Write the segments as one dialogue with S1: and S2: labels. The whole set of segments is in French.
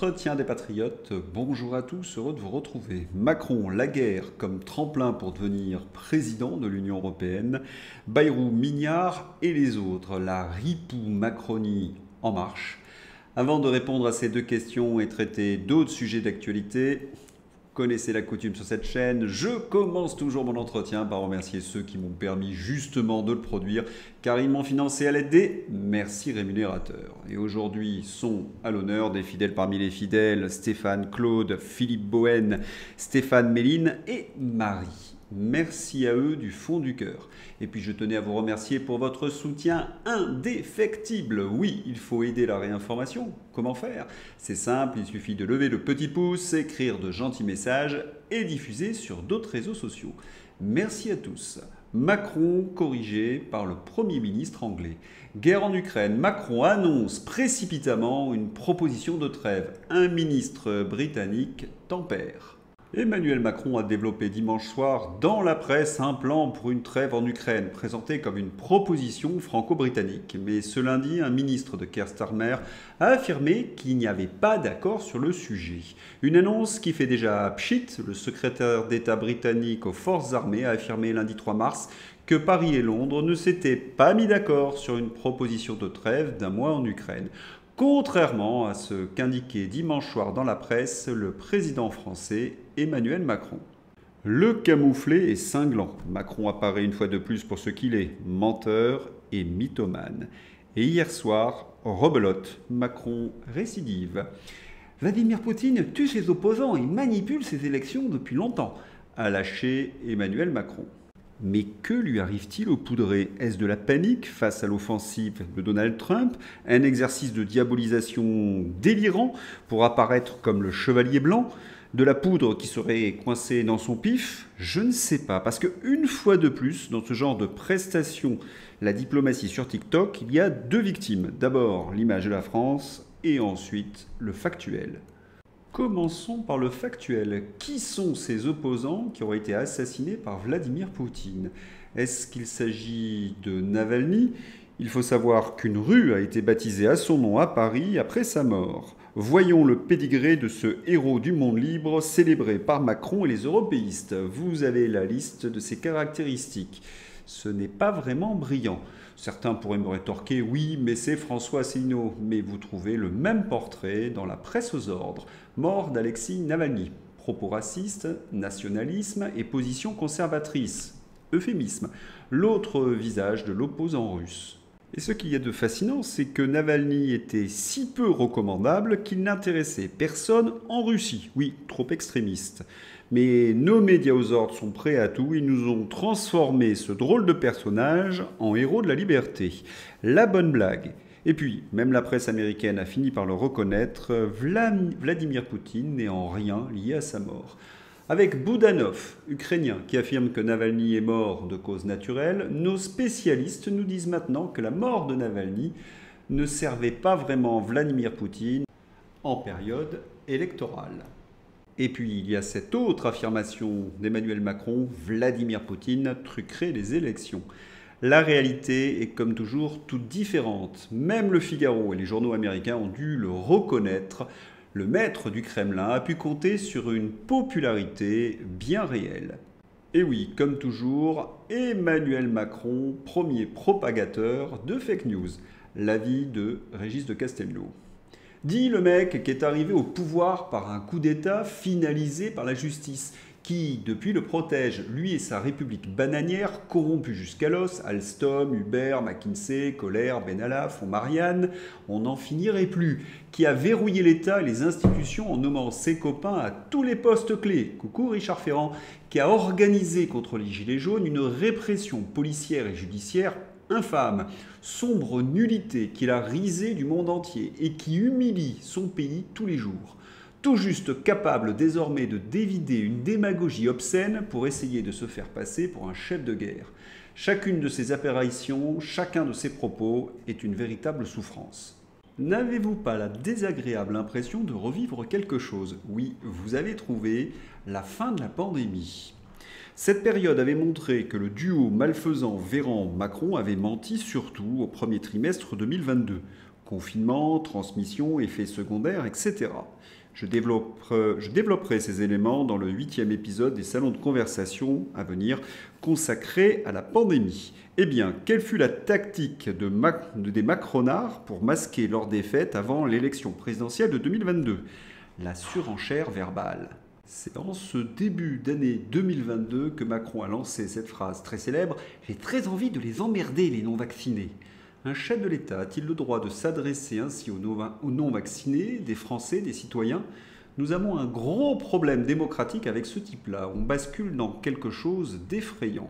S1: L'entretien des patriotes, bonjour à tous, heureux de vous retrouver. Macron, la guerre comme tremplin pour devenir président de l'Union européenne, Bayrou, Mignard et les autres, la ripou-Macronie en marche. Avant de répondre à ces deux questions et traiter d'autres sujets d'actualité, connaissez la coutume sur cette chaîne, je commence toujours mon entretien par remercier ceux qui m'ont permis justement de le produire, car ils m'ont financé à l'aide des merci rémunérateurs. Et aujourd'hui sont à l'honneur des fidèles parmi les fidèles, Stéphane, Claude, Philippe Bohen, Stéphane Méline et Marie. Merci à eux du fond du cœur. Et puis je tenais à vous remercier pour votre soutien indéfectible. Oui, il faut aider la réinformation. Comment faire? C'est simple, il suffit de lever le petit pouce, écrire de gentils messages et diffuser sur d'autres réseaux sociaux. Merci à tous. Macron corrigé par le Premier ministre anglais. Guerre en Ukraine, Macron annonce précipitamment une proposition de trêve. Un ministre britannique tempère. Emmanuel Macron a développé dimanche soir dans la presse un plan pour une trêve en Ukraine, présenté comme une proposition franco-britannique. Mais ce lundi, un ministre de Keir Starmer a affirmé qu'il n'y avait pas d'accord sur le sujet. Une annonce qui fait déjà pchit. Le secrétaire d'État britannique aux forces armées a affirmé lundi 3 mars que Paris et Londres ne s'étaient pas mis d'accord sur une proposition de trêve d'un mois en Ukraine. Contrairement à ce qu'indiquait dimanche soir dans la presse le président français Emmanuel Macron. Le camouflet est cinglant. Macron apparaît une fois de plus pour ce qu'il est, menteur et mythomane. Et hier soir, rebelote, Macron récidive. Vladimir Poutine tue ses opposants et manipule ses élections depuis longtemps, a lâché Emmanuel Macron. Mais que lui arrive-t-il au poudré? Est-ce de la panique face à l'offensive de Donald Trump? Un exercice de diabolisation délirant pour apparaître comme le chevalier blanc? De la poudre qui serait coincée dans son pif? Je ne sais pas, parce qu'une fois de plus, dans ce genre de prestation, la diplomatie sur TikTok, il y a deux victimes. D'abord l'image de la France et ensuite le factuel. Commençons par le factuel. Qui sont ces opposants qui auraient été assassinés par Vladimir Poutine? Est-ce qu'il s'agit de Navalny? Il faut savoir qu'une rue a été baptisée à son nom à Paris après sa mort. Voyons le pédigré de ce héros du monde libre célébré par Macron et les européistes. Vous avez la liste de ses caractéristiques. Ce n'est pas vraiment brillant. Certains pourraient me rétorquer « Oui, mais c'est François Asselineau ». Mais vous trouvez le même portrait dans la presse aux ordres. Mort d'Alexis Navalny. Propos racistes, nationalisme et position conservatrice. Euphémisme. L'autre visage de l'opposant russe. Et ce qu'il y a de fascinant, c'est que Navalny était si peu recommandable qu'il n'intéressait personne en Russie. Oui, trop extrémiste. Mais nos médias aux ordres sont prêts à tout. Ils nous ont transformé ce drôle de personnage en héros de la liberté. La bonne blague. Et puis, même la presse américaine a fini par le reconnaître, Vladimir Poutine n'est en rien lié à sa mort. Avec Boudanov, ukrainien, qui affirme que Navalny est mort de cause naturelle, nos spécialistes nous disent maintenant que la mort de Navalny ne servait pas vraiment Vladimir Poutine en période électorale. Et puis il y a cette autre affirmation d'Emmanuel Macron, Vladimir Poutine truquerait les élections. La réalité est comme toujours toute différente. Même le Figaro et les journaux américains ont dû le reconnaître. Le maître du Kremlin a pu compter sur une popularité bien réelle. Et oui, comme toujours, Emmanuel Macron, premier propagateur de fake news. L'avis de Régis de Castelnau. Dit le mec qui est arrivé au pouvoir par un coup d'État finalisé par la justice, qui, depuis, le protège, lui et sa république bananière, corrompue jusqu'à l'os, Alstom, Uber, McKinsey, Kohler, Benalla, Fonds Marianne, on n'en finirait plus, qui a verrouillé l'État et les institutions en nommant ses copains à tous les postes clés, coucou Richard Ferrand, qui a organisé contre les Gilets jaunes une répression policière et judiciaire infâme, sombre nullité qu'il a risée du monde entier et qui humilie son pays tous les jours. Tout juste capable désormais de dévider une démagogie obscène pour essayer de se faire passer pour un chef de guerre. Chacune de ces apparitions, chacun de ces propos est une véritable souffrance. N'avez-vous pas la désagréable impression de revivre quelque chose? Oui, vous avez trouvé la fin de la pandémie. Cette période avait montré que le duo malfaisant Véran-Macron avait menti surtout au premier trimestre 2022. Confinement, transmission, effets secondaires, etc. Je développerai ces éléments dans le 8e épisode des salons de conversation à venir consacrés à la pandémie. Eh bien, quelle fut la tactique des Macronards pour masquer leur défaite avant l'élection présidentielle de 2022 ? La surenchère verbale. C'est en ce début d'année 2022 que Macron a lancé cette phrase très célèbre « J'ai très envie de les emmerder, les non-vaccinés ». Un chef de l'État a-t-il le droit de s'adresser ainsi aux non-vaccinés, des Français, des citoyens ? Nous avons un gros problème démocratique avec ce type-là. On bascule dans quelque chose d'effrayant.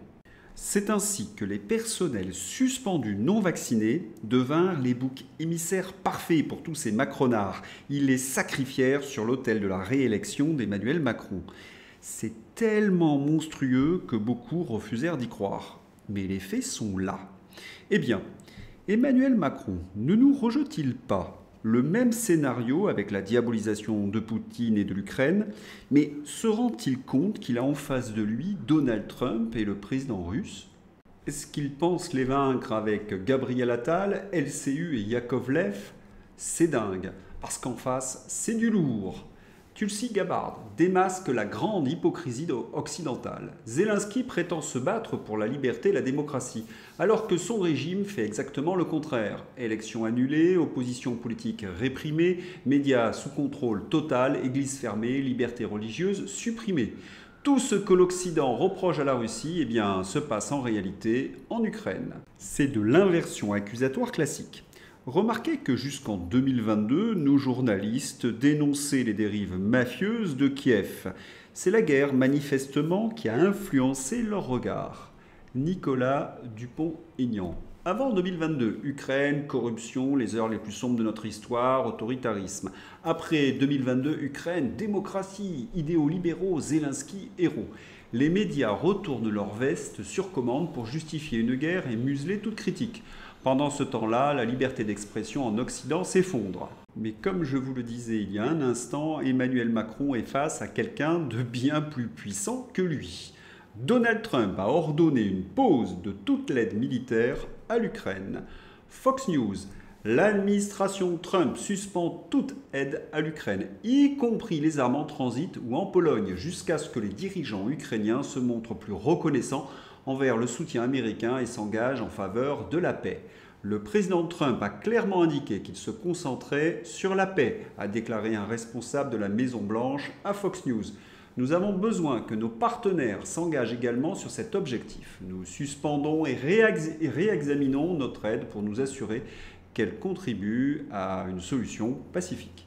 S1: C'est ainsi que les personnels suspendus non vaccinés devinrent les boucs émissaires parfaits pour tous ces macronards. Ils les sacrifièrent sur l'autel de la réélection d'Emmanuel Macron. C'est tellement monstrueux que beaucoup refusèrent d'y croire. Mais les faits sont là. Eh bien, Emmanuel Macron ne nous rejette-t-il pas le même scénario avec la diabolisation de Poutine et de l'Ukraine, mais se rend-il compte qu'il a en face de lui Donald Trump et le président russe ? Est-ce qu'il pense les vaincre avec Gabriel Attal, LCU et Yakovlev ? C'est dingue, parce qu'en face, c'est du lourd. Tulsi Gabbard démasque la grande hypocrisie occidentale. Zelensky prétend se battre pour la liberté et la démocratie, alors que son régime fait exactement le contraire. Élections annulées, opposition politique réprimée, médias sous contrôle total, églises fermées, liberté religieuse supprimée. Tout ce que l'Occident reproche à la Russie, eh bien, se passe en réalité en Ukraine. C'est de l'inversion accusatoire classique. Remarquez que jusqu'en 2022, nos journalistes dénonçaient les dérives mafieuses de Kiev. C'est la guerre, manifestement, qui a influencé leur regard. Nicolas Dupont-Aignan. Avant 2022, Ukraine, corruption, les heures les plus sombres de notre histoire, autoritarisme. Après 2022, Ukraine, démocratie, idéaux libéraux, Zelensky, héros. Les médias retournent leur veste sur commande pour justifier une guerre et museler toute critique. Pendant ce temps-là, la liberté d'expression en Occident s'effondre. Mais comme je vous le disais il y a un instant, Emmanuel Macron est face à quelqu'un de bien plus puissant que lui. Donald Trump a ordonné une pause de toute l'aide militaire à l'Ukraine. Fox News, l'administration Trump suspend toute aide à l'Ukraine, y compris les armes en transit ou en Pologne, jusqu'à ce que les dirigeants ukrainiens se montrent plus reconnaissants envers le soutien américain et s'engage en faveur de la paix. Le président Trump a clairement indiqué qu'il se concentrait sur la paix, a déclaré un responsable de la Maison-Blanche à Fox News. Nous avons besoin que nos partenaires s'engagent également sur cet objectif. Nous suspendons et réexaminons notre aide pour nous assurer qu'elle contribue à une solution pacifique.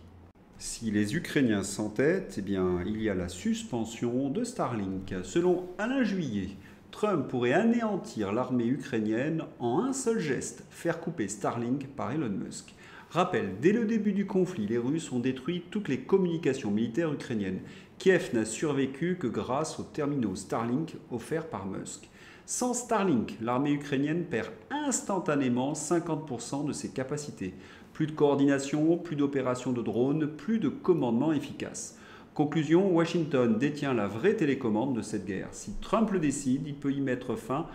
S1: Si les Ukrainiens s'entêtent, eh bien, il y a la suspension de Starlink. Selon Alain Juillet, Trump pourrait anéantir l'armée ukrainienne en un seul geste, faire couper Starlink par Elon Musk. Rappel, dès le début du conflit, les Russes ont détruit toutes les communications militaires ukrainiennes. Kiev n'a survécu que grâce aux terminaux Starlink offerts par Musk. Sans Starlink, l'armée ukrainienne perd instantanément 50% de ses capacités. Plus de coordination, plus d'opérations de drones, plus de commandement efficace. Conclusion, Washington détient la vraie télécommande de cette guerre. Si Trump le décide, il peut y mettre fin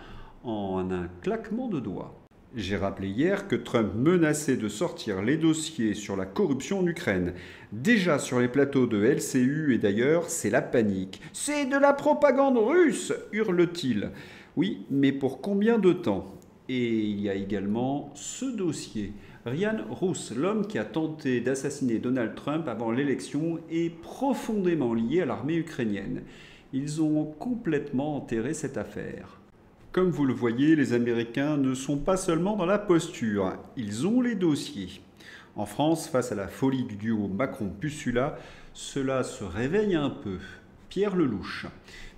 S1: en un claquement de doigts. J'ai rappelé hier que Trump menaçait de sortir les dossiers sur la corruption en Ukraine. Déjà sur les plateaux de LCU et d'ailleurs, c'est la panique. « C'est de la propagande russe !» hurle-t-il. Oui, mais pour combien de temps ? Et il y a également ce dossier. Ryan Roos, l'homme qui a tenté d'assassiner Donald Trump avant l'élection, est profondément lié à l'armée ukrainienne. Ils ont complètement enterré cette affaire. Comme vous le voyez, les Américains ne sont pas seulement dans la posture, ils ont les dossiers. En France, face à la folie du duo Macron-Pussula, cela se réveille un peu. Pierre Lelouch.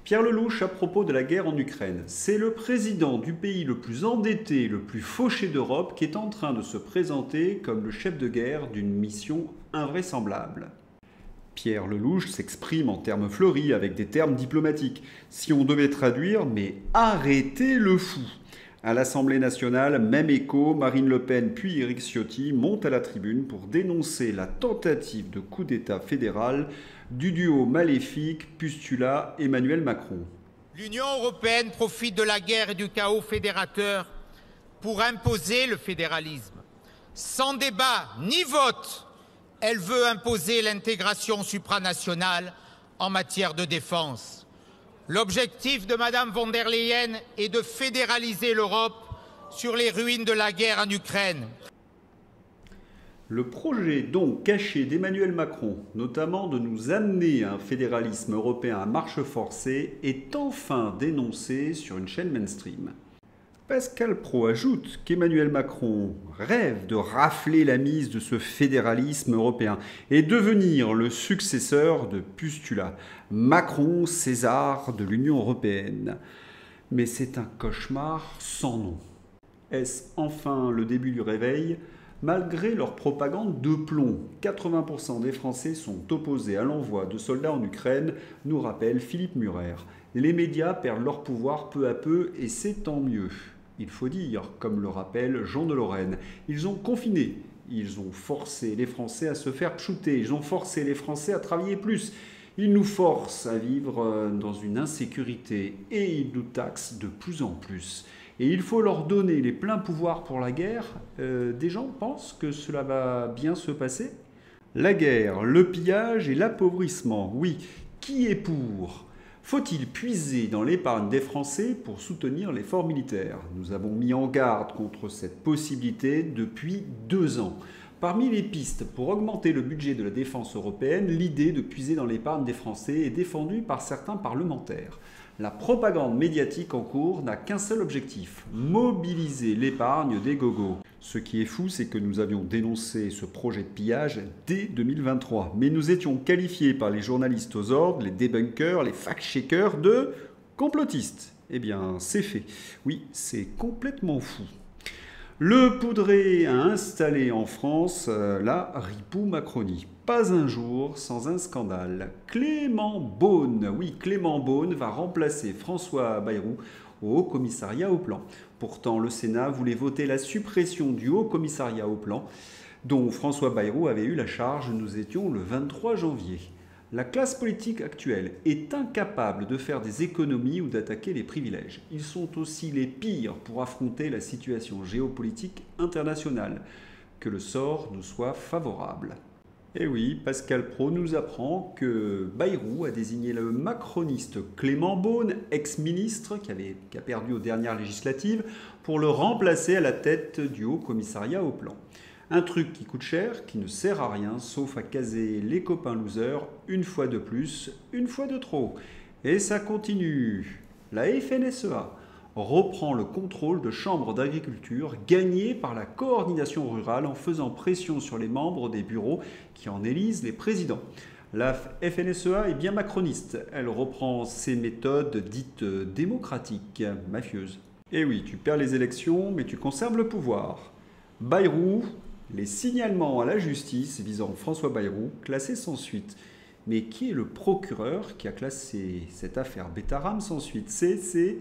S1: Pierre Lelouch à propos de la guerre en Ukraine. C'est le président du pays le plus endetté, le plus fauché d'Europe qui est en train de se présenter comme le chef de guerre d'une mission invraisemblable. Pierre Lelouch s'exprime en termes fleuris avec des termes diplomatiques. Si on devait traduire, mais arrêtez le fou. À l'Assemblée nationale, même écho, Marine Le Pen puis Éric Ciotti montent à la tribune pour dénoncer la tentative de coup d'État fédéral du duo maléfique Pustula-Emmanuel Macron.
S2: L'Union européenne profite de la guerre et du chaos fédérateur pour imposer le fédéralisme. Sans débat ni vote, elle veut imposer l'intégration supranationale en matière de défense. L'objectif de Mme von der Leyen est de fédéraliser l'Europe sur les ruines de la guerre en Ukraine.
S1: Le projet donc caché d'Emmanuel Macron, notamment de nous amener à un fédéralisme européen à marche forcée, est enfin dénoncé sur une chaîne mainstream. Pascal Praud ajoute qu'Emmanuel Macron rêve de rafler la mise de ce fédéralisme européen et devenir le successeur de Pustula, Macron César de l'Union européenne. Mais c'est un cauchemar sans nom. Est-ce enfin le début du réveil ? Malgré leur propagande de plomb, 80% des Français sont opposés à l'envoi de soldats en Ukraine, nous rappelle Philippe Murer. Les médias perdent leur pouvoir peu à peu et c'est tant mieux. Il faut dire, comme le rappelle Jean de Lorraine, ils ont confiné, ils ont forcé les Français à se faire pchouter, ils ont forcé les Français à travailler plus. Ils nous forcent à vivre dans une insécurité et ils nous taxent de plus en plus. Et il faut leur donner les pleins pouvoirs pour la guerre. Des gens pensent que cela va bien se passer ? La guerre, le pillage et l'appauvrissement, oui. Qui est pour ? Faut-il puiser dans l'épargne des Français pour soutenir l'effort militaire ? Nous avons mis en garde contre cette possibilité depuis 2 ans. Parmi les pistes pour augmenter le budget de la défense européenne, l'idée de puiser dans l'épargne des Français est défendue par certains parlementaires. La propagande médiatique en cours n'a qu'un seul objectif, mobiliser l'épargne des gogos. Ce qui est fou, c'est que nous avions dénoncé ce projet de pillage dès 2023. Mais nous étions qualifiés par les journalistes aux ordres, les débunkers, les fact-checkers de complotistes. Eh bien, c'est fait. Oui, c'est complètement fou. Le Poudré a installé en France la ripou Macronie. Pas un jour sans un scandale. Clément Beaune, oui, Clément Beaune va remplacer François Bayrou au Haut Commissariat au Plan. Pourtant, le Sénat voulait voter la suppression du Haut Commissariat au Plan, dont François Bayrou avait eu la charge. Nous étions le 23 janvier. La classe politique actuelle est incapable de faire des économies ou d'attaquer les privilèges. Ils sont aussi les pires pour affronter la situation géopolitique internationale. Que le sort nous soit favorable. Et oui, Pascal Praud nous apprend que Bayrou a désigné le macroniste Clément Beaune, ex-ministre qui a perdu aux dernières législatives, pour le remplacer à la tête du Haut Commissariat au Plan. Un truc qui coûte cher, qui ne sert à rien, sauf à caser les copains losers, une fois de plus, une fois de trop. Et ça continue. La FNSEA reprend le contrôle de chambres d'agriculture gagnées par la coordination rurale en faisant pression sur les membres des bureaux qui en élisent les présidents. La FNSEA est bien macroniste. Elle reprend ses méthodes dites démocratiques, mafieuses. Et oui, tu perds les élections, mais tu conserves le pouvoir. Bayrou, les signalements à la justice visant François Bayrou, classés sans suite. Mais qui est le procureur qui a classé cette affaire Betaram sans suite ? C'est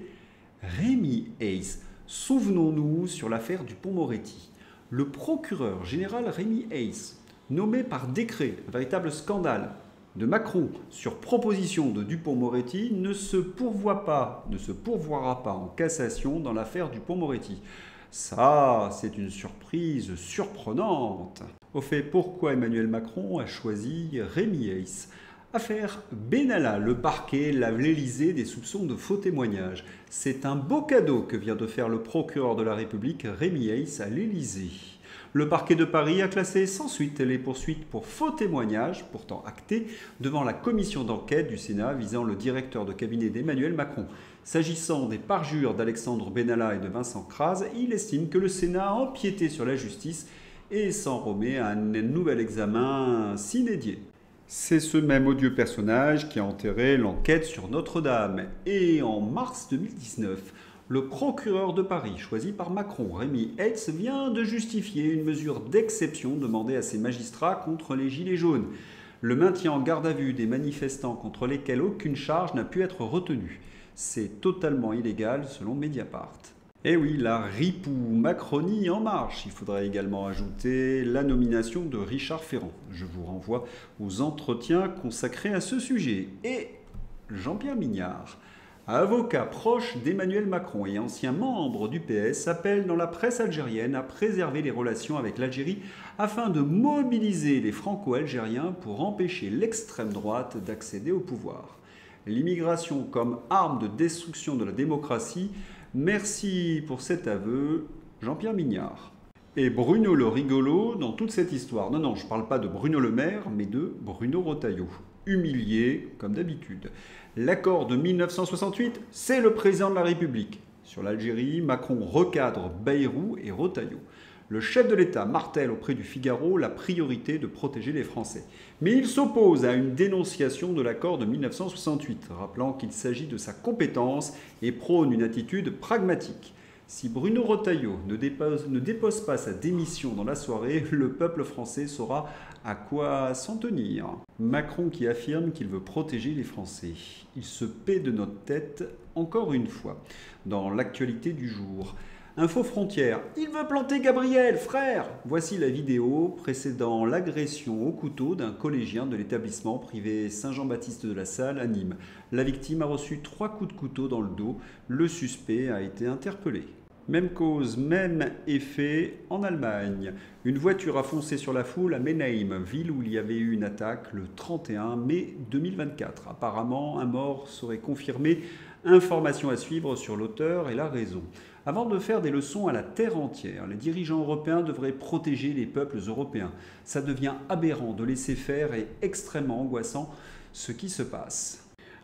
S1: Rémi Hayes. Souvenons-nous sur l'affaire du Pont-Moretti. Le procureur général Rémi Hayes, nommé par décret, un véritable scandale de Macron sur proposition de Dupond-Moretti, ne se pourvoira pas en cassation dans l'affaire du Pont-Moretti. Ça, c'est une surprise surprenante. Au fait, pourquoi Emmanuel Macron a choisi Rémi Hayes ? Affaire Benalla, le parquet lave l'Élysée des soupçons de faux témoignages. C'est un beau cadeau que vient de faire le procureur de la République Rémi Hayes à l'Élysée. Le parquet de Paris a classé sans suite les poursuites pour faux témoignages, pourtant actés, devant la commission d'enquête du Sénat visant le directeur de cabinet d'Emmanuel Macron. S'agissant des parjures d'Alexandre Benalla et de Vincent Crase, il estime que le Sénat a empiété sur la justice et s'en remet à un nouvel examen sine die. C'est ce même odieux personnage qui a enterré l'enquête sur Notre-Dame. Et en mars 2019, le procureur de Paris, choisi par Macron, Rémi Hayes, vient de justifier une mesure d'exception demandée à ses magistrats contre les Gilets jaunes. Le maintien en garde à vue des manifestants contre lesquels aucune charge n'a pu être retenue. C'est totalement illégal selon Mediapart. Et oui, la ripou Macronie en marche. Il faudrait également ajouter la nomination de Richard Ferrand. Je vous renvoie aux entretiens consacrés à ce sujet. Et Jean-Pierre Mignard Avocat proche d'Emmanuel Macron et ancien membre du PS appelle dans la presse algérienne à préserver les relations avec l'Algérie afin de mobiliser les franco-algériens pour empêcher l'extrême droite d'accéder au pouvoir. L'immigration comme arme de destruction de la démocratie. Merci pour cet aveu, Jean-Pierre Mignard. Et Bruno le rigolo dans toute cette histoire. Non, je ne parle pas de Bruno Le Maire, mais de Bruno Retailleau. Humilié, comme d'habitude. L'accord de 1968, c'est le président de la République. Sur l'Algérie, Macron recadre Bayrou et Retailleau. Le chef de l'État martèle auprès du Figaro la priorité de protéger les Français. Mais il s'oppose à une dénonciation de l'accord de 1968, rappelant qu'il s'agit de sa compétence et prône une attitude pragmatique. Si Bruno Retailleau ne dépose pas sa démission dans la soirée, le peuple français saura à quoi s'en tenir. Macron qui affirme qu'il veut protéger les Français. Il se paie de notre tête encore une fois. Dans l'actualité du jour, Info Frontière, il veut planter Gabriel, frère. Voici la vidéo précédant l'agression au couteau d'un collégien de l'établissement privé Saint-Jean-Baptiste de la Salle à Nîmes. La victime a reçu 3 coups de couteau dans le dos. Le suspect a été interpellé. Même cause, même effet en Allemagne. Une voiture a foncé sur la foule à Mannheim, ville où il y avait eu une attaque le 31 mai 2024. Apparemment, un mort serait confirmé. Information à suivre sur l'auteur et la raison. Avant de faire des leçons à la terre entière, les dirigeants européens devraient protéger les peuples européens. Ça devient aberrant de laisser faire et extrêmement angoissant ce qui se passe.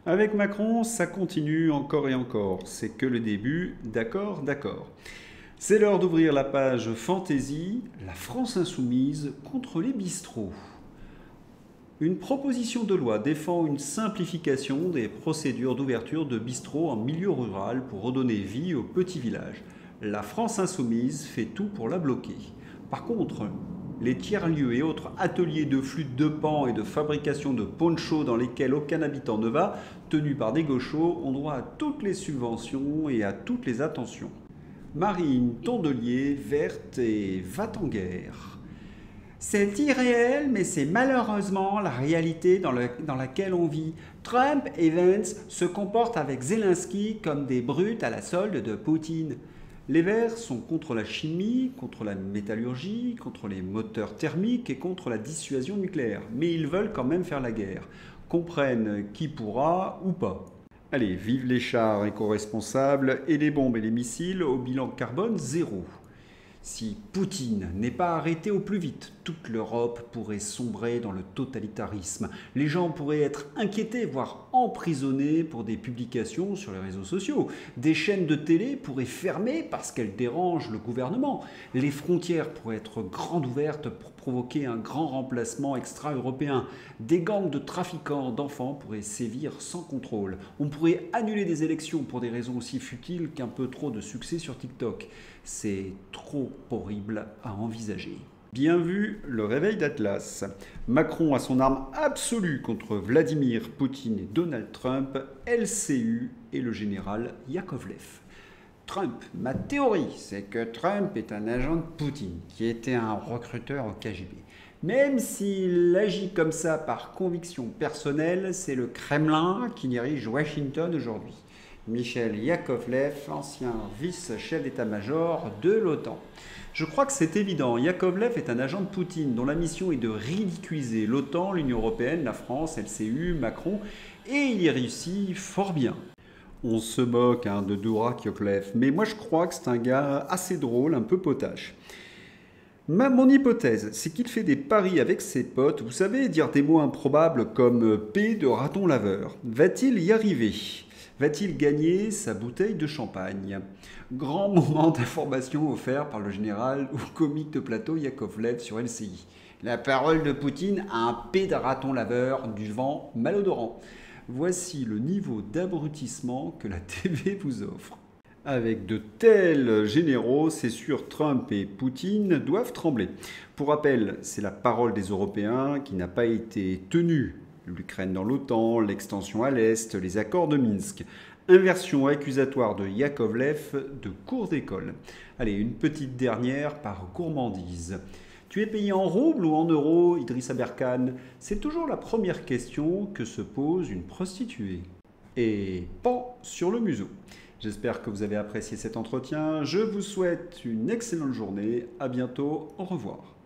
S1: Avec Macron, ça continue encore et encore. C'est que le début, d'accord. C'est l'heure d'ouvrir la page Fantaisie, la France insoumise contre les bistrots. Une proposition de loi défend une simplification des procédures d'ouverture de bistrots en milieu rural pour redonner vie aux petits villages. La France insoumise fait tout pour la bloquer. Par contre, les tiers-lieux et autres ateliers de flûte de pan et de fabrication de ponchos dans lesquels aucun habitant ne va, tenus par des gauchos, ont droit à toutes les subventions et à toutes les attentions. Marine Tondelier, verte et va-t-en-guerre. C'est irréel, mais c'est malheureusement la réalité dans laquelle on vit. Trump et Vance se comportent avec Zelensky comme des brutes à la solde de Poutine. Les Verts sont contre la chimie, contre la métallurgie, contre les moteurs thermiques et contre la dissuasion nucléaire. Mais ils veulent quand même faire la guerre. Comprennent qui pourra ou pas. Allez, vive les chars éco-responsables et les bombes et les missiles au bilan carbone zéro. Si Poutine n'est pas arrêté au plus vite, toute l'Europe pourrait sombrer dans le totalitarisme. Les gens pourraient être inquiétés, voire emprisonnés pour des publications sur les réseaux sociaux. Des chaînes de télé pourraient fermer parce qu'elles dérangent le gouvernement. Les frontières pourraient être grandes ouvertes pour provoquer un grand remplacement extra-européen. Des gangs de trafiquants d'enfants pourraient sévir sans contrôle. On pourrait annuler des élections pour des raisons aussi futiles qu'un peu trop de succès sur TikTok. C'est trop horrible à envisager. Bien vu, le réveil d'Atlas. Macron a son arme absolue contre Vladimir Poutine et Donald Trump, LCU et le général Yakovlev. Trump, ma théorie, c'est que Trump est un agent de Poutine, qui était un recruteur au KGB. Même s'il agit comme ça par conviction personnelle, c'est le Kremlin qui dirige Washington aujourd'hui. Michel Yakovlev, ancien vice-chef d'état-major de l'OTAN. Je crois que c'est évident, Yakovlev est un agent de Poutine dont la mission est de ridiculiser l'OTAN, l'Union européenne, la France, LCU, Macron, et il y réussit fort bien. On se moque de Yakovlev, mais moi je crois que c'est un gars assez drôle, un peu potache. Mon hypothèse, c'est qu'il fait des paris avec ses potes, vous savez, dire des mots improbables comme P de raton laveur. Va-t-il y arriver ? Va-t-il gagner sa bouteille de champagne? Grand moment d'information offert par le général ou comique de plateau Yakovlev sur LCI. La parole de Poutine a un P de raton laveur du vent malodorant. Voici le niveau d'abrutissement que la TV vous offre. Avec de tels généraux, c'est sûr, Trump et Poutine doivent trembler. Pour rappel, c'est la parole des Européens qui n'a pas été tenue. L'Ukraine dans l'OTAN, l'extension à l'Est, les accords de Minsk. Inversion accusatoire de Yakovlev de cours d'école. Allez, une petite dernière par gourmandise. Tu es payé en roubles ou en euros, Idrissa Berkane? C'est toujours la première question que se pose une prostituée. et pan sur le museau. J'espère que vous avez apprécié cet entretien. Je vous souhaite une excellente journée. À bientôt. Au revoir.